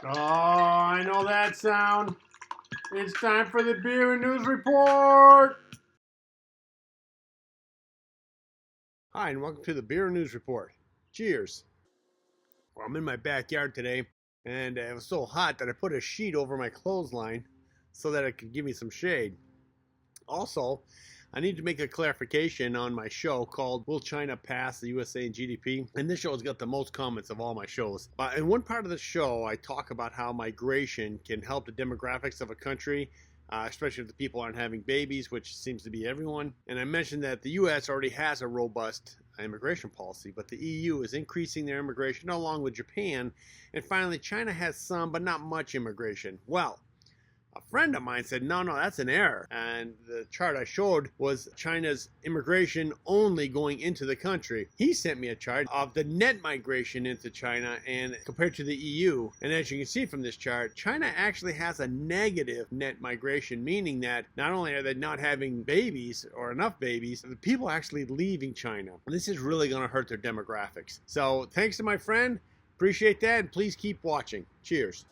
Oh, I know that sound. It's time for the Beer and News Report. Hi, and welcome to the Beer and News Report. Cheers. Well, I'm in my backyard today, and it was so hot that I put a sheet over my clothesline so that it could give me some shade. Also, I need to make a clarification on my show called Will China Pass the USA in GDP? And this show has got the most comments of all my shows. In one part of the show, I talk about how migration can help the demographics of a country, especially if the people aren't having babies, which seems to be everyone. And I mentioned that the US already has a robust immigration policy, but the EU is increasing their immigration along with Japan. And finally, China has some, but not much immigration. Well, a friend of mine said, no, that's an error. And the chart I showed was China's immigration only going into the country. He sent me a chart of the net migration into China and compared to the EU. And as you can see from this chart, China actually has a negative net migration, meaning that not only are they not having babies or enough babies, the people are actually leaving China. This is really going to hurt their demographics. So thanks to my friend. Appreciate that. And please keep watching. Cheers.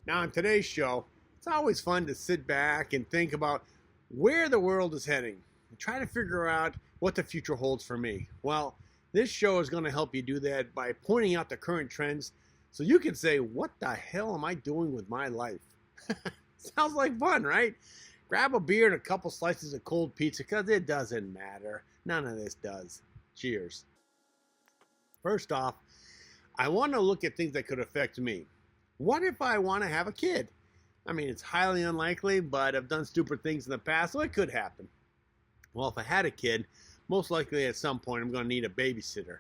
Now on today's show, it's always fun to sit back and think about where the world is heading and try to figure out what the future holds for me. Well, this show is going to help you do that by pointing out the current trends so you can say, what the hell am I doing with my life? Sounds like fun, right? Grab a beer and a couple slices of cold pizza because it doesn't matter. None of this does. Cheers. First off, I want to look at things that could affect me. What if I want to have a kid? I mean, it's highly unlikely, but I've done stupid things in the past, so it could happen. Well, if I had a kid, most likely at some point I'm going to need a babysitter.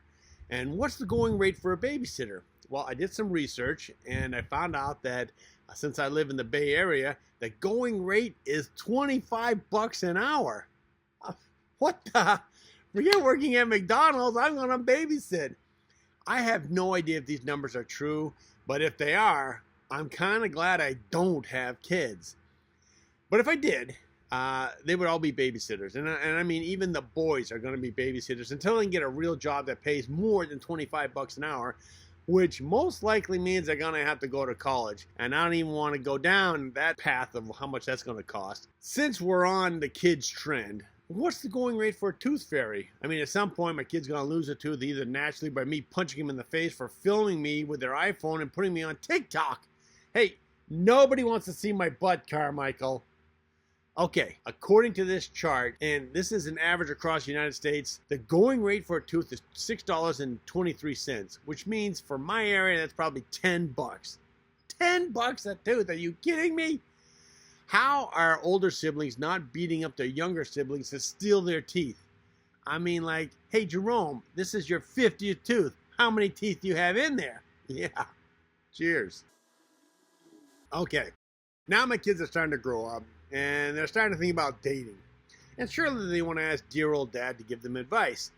And what's the going rate for a babysitter? Well, I did some research, and I found out that since I live in the Bay Area, the going rate is $25 an hour. What the? Forget working at McDonald's, I'm going to babysit. I have no idea if these numbers are true, but if they are, I'm kind of glad I don't have kids. But if I did, they would all be babysitters. And I mean, even the boys are going to be babysitters until they can get a real job that pays more than $25 an hour, which most likely means they're going to have to go to college. And I don't even want to go down that path of how much that's going to cost. Since we're on the kids trend, what's the going rate for a tooth fairy? I mean, at some point, my kid's going to lose a tooth either naturally by me punching him in the face for filming me with their iPhone and putting me on TikTok. Hey, nobody wants to see my butt, Carmichael. Okay, according to this chart, and this is an average across the United States, the going rate for a tooth is $6.23, which means for my area, that's probably $10. $10 a tooth, are you kidding me? How are older siblings not beating up their younger siblings to steal their teeth? I mean, like, hey, Jerome, this is your 50th tooth. How many teeth do you have in there? Yeah, cheers. Okay, now my kids are starting to grow up, and they're starting to think about dating. And surely they want to ask dear old dad to give them advice.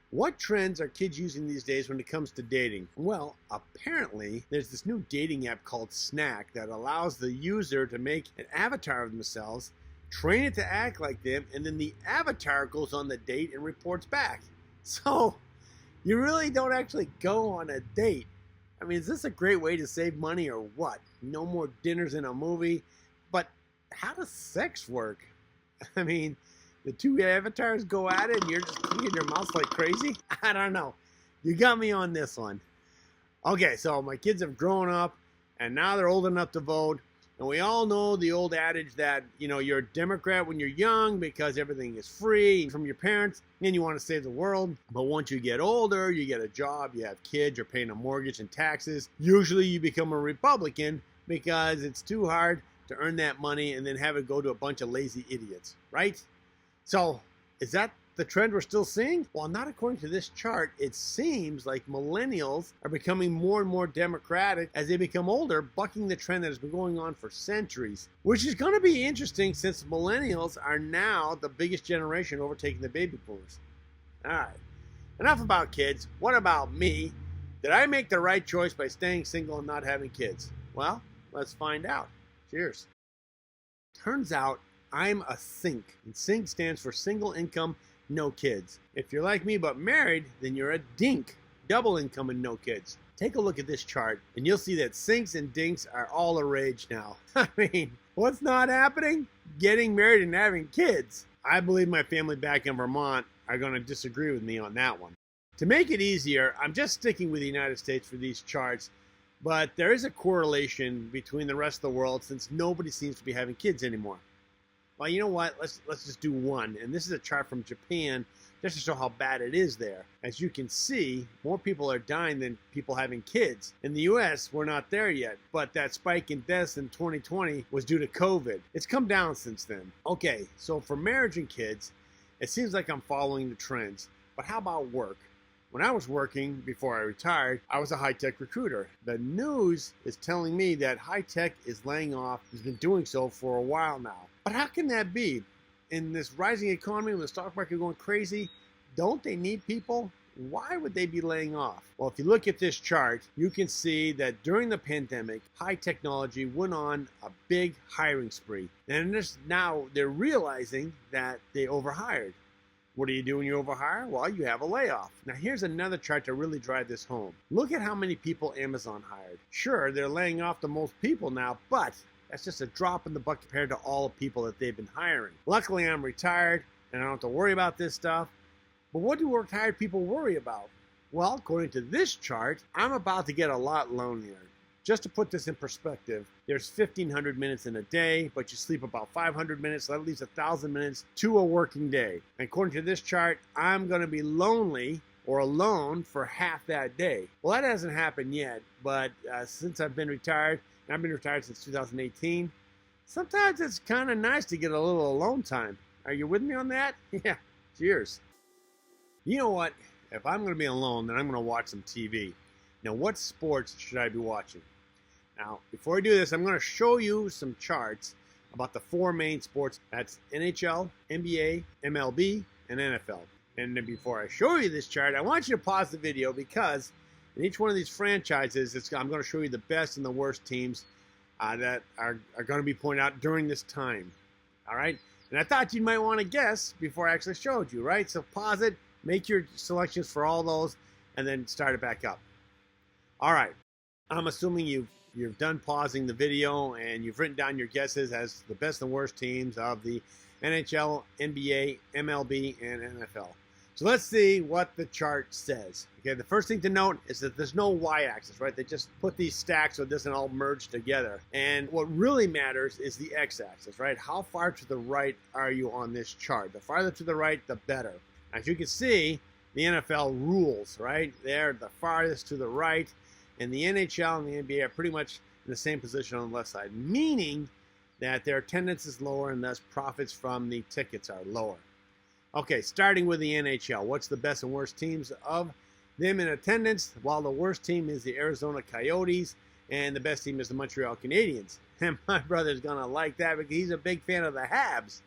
What trends are kids using these days when it comes to dating? Well, apparently, there's this new dating app called Snack that allows the user to make an avatar of themselves, train it to act like them, and then the avatar goes on the date and reports back. So, you really don't actually go on a date. I mean, is this a great way to save money or what? No more dinners in a movie. But how does sex work? I mean, the two avatars go at it and you're just clicking your mouse like crazy? I don't know. You got me on this one. Okay, so my kids have grown up and now they're old enough to vote. And we all know the old adage that, you know, you're a Democrat when you're young because everything is free from your parents and you want to save the world. But once you get older, you get a job, you have kids, you're paying a mortgage and taxes. Usually you become a Republican because it's too hard to earn that money and then have it go to a bunch of lazy idiots, right? So is that the trend we're still seeing? Well, not according to this chart. It seems like millennials are becoming more and more democratic as they become older, bucking the trend that has been going on for centuries, which is going to be interesting since millennials are now the biggest generation overtaking the baby boomers. All right, enough about kids. What about me? Did I make the right choice by staying single and not having kids? Well, let's find out. Cheers. Turns out I'm a SINK, and SINK stands for single income, no kids. If you're like me but married, then you're a DINK, double income and no kids. Take a look at this chart and you'll see that sinks and dinks are all the rage now. I mean, what's not happening? Getting married and having kids. I believe my family back in Vermont are going to disagree with me on that one. To make it easier, I'm just sticking with the United States for these charts, but there is a correlation between the rest of the world since nobody seems to be having kids anymore. Well, you know what? Let's just do one. And this is a chart from Japan just to show how bad it is there. As you can see, more people are dying than people having kids. In the US, we're not there yet, but that spike in deaths in 2020 was due to COVID. It's come down since then. Okay, so for marriage and kids, it seems like I'm following the trends. But how about work? When I was working before I retired, I was a high-tech recruiter. The news is telling me that high-tech is laying off, has been doing so for a while now. But how can that be? In this rising economy, when the stock market is going crazy, don't they need people? Why would they be laying off? Well, if you look at this chart, you can see that during the pandemic, high technology went on a big hiring spree. And now they're realizing that they overhired. What do you do when you overhire? Well, you have a layoff. Now, here's another chart to really drive this home. Look at how many people Amazon hired. Sure, they're laying off the most people now, but that's just a drop in the bucket compared to all the people that they've been hiring. Luckily, I'm retired, and I don't have to worry about this stuff. But what do retired people worry about? Well, according to this chart, I'm about to get a lot lonelier. Just to put this in perspective, there's 1,500 minutes in a day, but you sleep about 500 minutes, so that leaves 1,000 minutes to a working day. And according to this chart, I'm going to be lonely or alone for half that day. Well, that hasn't happened yet, but since I've been retired, and I've been retired since 2018, sometimes it's kind of nice to get a little alone time. Are you with me on that? Yeah, cheers. You know what? If I'm going to be alone, then I'm going to watch some TV. Now, what sports should I be watching? Now, before I do this, I'm going to show you some charts about the four main sports. That's NHL, NBA, MLB, and NFL. And then before I show you this chart, I want you to pause the video because in each one of these franchises, I'm going to show you the best and the worst teams that are going to be pointed out during this time. All right? And I thought you might want to guess before I actually showed you, right? So pause it, make your selections for all those, and then start it back up. All right. I'm assuming you've done pausing the video and you've written down your guesses as the best and worst teams of the NHL, NBA, MLB, and NFL. So let's see what the chart says. Okay, the first thing to note is that there's no y-axis, right? They just put these stacks so it doesn't all merge together. And what really matters is the x-axis, right? How far to the right are you on this chart? The farther to the right, the better. As you can see, the NFL rules, right? They're the farthest to the right. And the NHL and the NBA are pretty much in the same position on the left side, meaning that their attendance is lower and thus profits from the tickets are lower. Okay, starting with the NHL. What's the best and worst teams of them in attendance? While the worst team is the Arizona Coyotes and the best team is the Montreal Canadiens. And my brother's going to like that because he's a big fan of the Habs.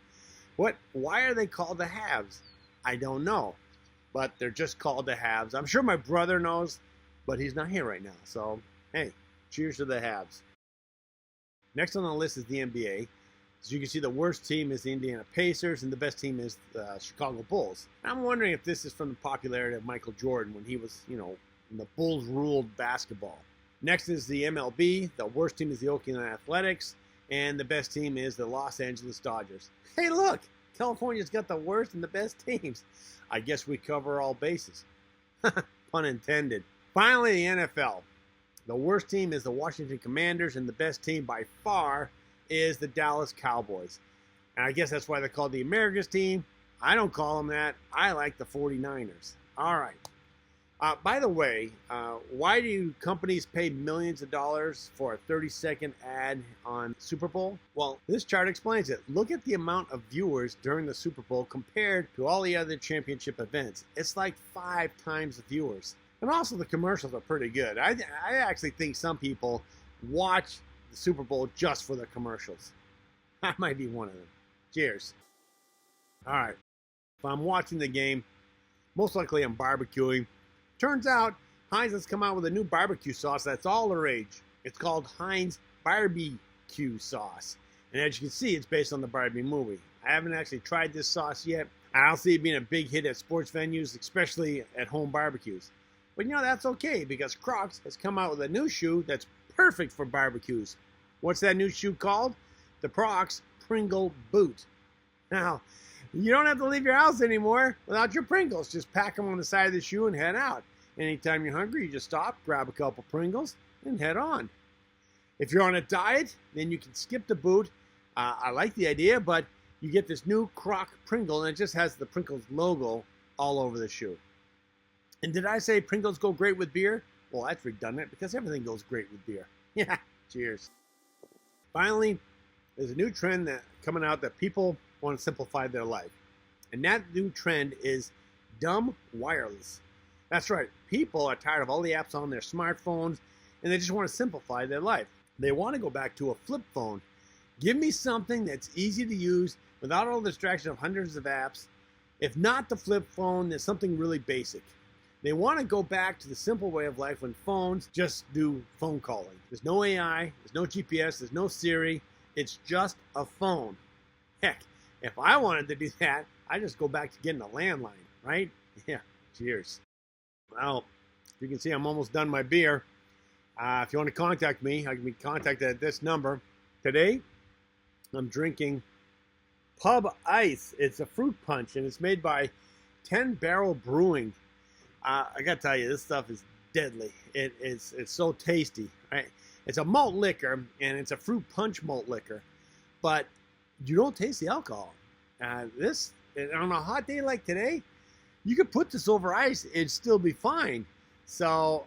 Why are they called the Habs? I don't know, but they're just called the Habs. I'm sure my brother knows, but he's not here right now. So, hey, cheers to the Habs. Next on the list is the NBA. As you can see, the worst team is the Indiana Pacers, and the best team is the Chicago Bulls. I'm wondering if this is from the popularity of Michael Jordan when he was, when the Bulls ruled basketball. Next is the MLB. The worst team is the Oakland Athletics, and the best team is the Los Angeles Dodgers. Hey, look! California's got the worst and the best teams. I guess we cover all bases. Pun intended. Finally, the NFL. The worst team is the Washington Commanders, and the best team by far is the Dallas Cowboys. And I guess that's why they're called the America's team. I don't call them that. I like the 49ers. All right. By the way, why do companies pay millions of dollars for a 30-second ad on Super Bowl? Well, this chart explains it. Look at the amount of viewers during the Super Bowl compared to all the other championship events. It's like 5 times the viewers. And also the commercials are pretty good. I actually think some people watch the Super Bowl just for the commercials. I might be one of them. Cheers. All right. If I'm watching the game, most likely I'm barbecuing. Turns out Heinz has come out with a new barbecue sauce that's all the rage. It's called Heinz Barbecue Sauce. And as you can see, it's based on the Barbie movie. I haven't actually tried this sauce yet. I don't see it being a big hit at sports venues, especially at home barbecues. But that's okay because Crocs has come out with a new shoe that's perfect for barbecues. What's that new shoe called? The Crocs Pringle Boot. Now, you don't have to leave your house anymore without your Pringles. Just pack them on the side of the shoe and head out. Anytime you're hungry, you just stop, grab a couple Pringles, and head on. If you're on a diet, then you can skip the boot. I like the idea, but you get this new Croc Pringle, and it just has the Pringles logo all over the shoe. And did I say Pringles go great with beer? Well, that's redundant because everything goes great with beer. Yeah, cheers. Finally, there's a new trend coming out that people want to simplify their life. And that new trend is dumb wireless. That's right. People are tired of all the apps on their smartphones, and they just want to simplify their life. They want to go back to a flip phone. Give me something that's easy to use without all the distraction of hundreds of apps. If not the flip phone, there's something really basic. They want to go back to the simple way of life when phones just do phone calling. There's no AI, there's no GPS, there's no Siri. It's just a phone. Heck, if I wanted to do that, I'd just go back to getting a landline, right? Yeah, cheers. Well, you can see I'm almost done my beer. If you want to contact me, I can be contacted at this number. Today, I'm drinking Pub Ice. It's a fruit punch, and it's made by 10 Barrel Brewing. I got to tell you, this stuff is deadly. It's so tasty. Right? It's a malt liquor, and it's a fruit punch malt liquor. But you don't taste the alcohol. This, on a hot day like today, you could put this over ice, it'd still be fine. So,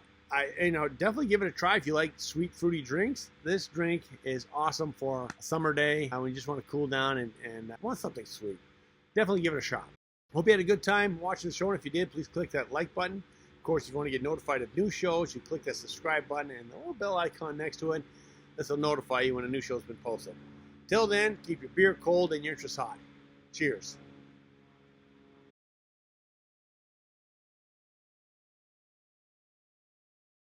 definitely give it a try if you like sweet, fruity drinks. This drink is awesome for a summer day when you just want to cool down and want something sweet. Definitely give it a shot. Hope you had a good time watching the show, and if you did, please click that like button. Of course, if you want to get notified of new shows, you click that subscribe button and the little bell icon next to it. This will notify you when a new show's been posted. Till then, keep your beer cold and your interest hot. Cheers.